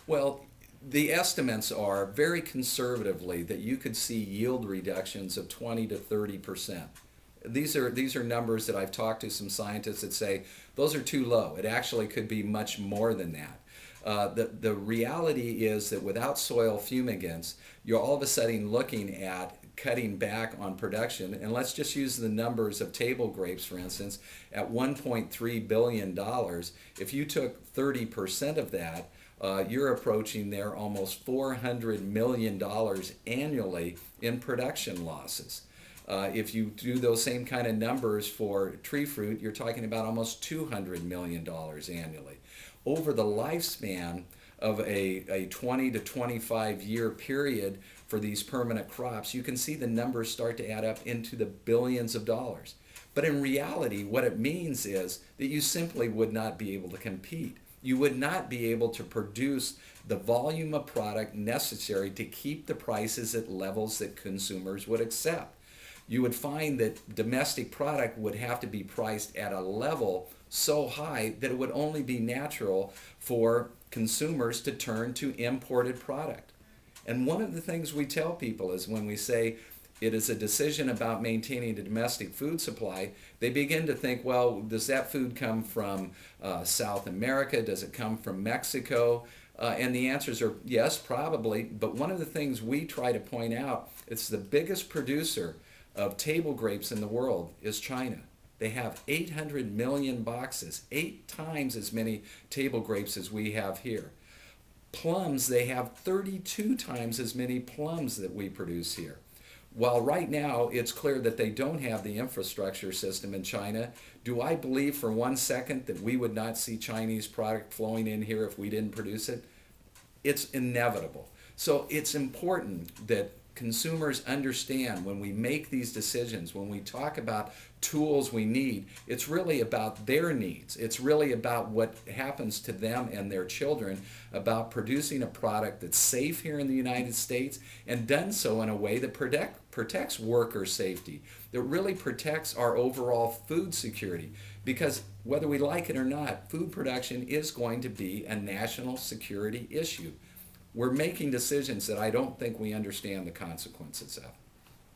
Well, the estimates are very conservatively that you could see yield reductions of 20 to 30%. These are numbers that I've talked to some scientists that say those are too low. It actually could be much more than that. The reality is that without soil fumigants, you're all of a sudden looking at cutting back on production. And let's just use the numbers of table grapes, for instance, at $1.3 billion. If you took 30% of that, you're approaching there almost $400 million annually in production losses. If you do those same kind of numbers for tree fruit, you're talking about almost $200 million annually. Over the lifespan of a 20 to 25 year period for these permanent crops, you can see the numbers start to add up into the billions of dollars. But in reality, what it means is that you simply would not be able to compete. You would not be able to produce the volume of product necessary to keep the prices at levels that consumers would accept. You would find that domestic product would have to be priced at a level so high that it would only be natural for consumers to turn to imported product. And one of the things we tell people is when we say it is a decision about maintaining a domestic food supply, they begin to think, well, does that food come from South America? Does it come from Mexico? And the answers are yes, probably. But one of the things we try to point out, it's the biggest producer of table grapes in the world is China. They have 800 million boxes, 8 times as many table grapes as we have here. Plums, they have 32 times as many plums that we produce here. While right now it's clear that they don't have the infrastructure system in China, do I believe for one second that we would not see Chinese product flowing in here if we didn't produce it? It's inevitable. So it's important that consumers understand when we make these decisions, when we talk about tools we need, it's really about their needs. It's really about what happens to them and their children, about producing a product that's safe here in the United States and done so in a way that protects worker safety, that really protects our overall food security. Because whether we like it or not, food production is going to be a national security issue. We're making decisions that I don't think we understand the consequences of.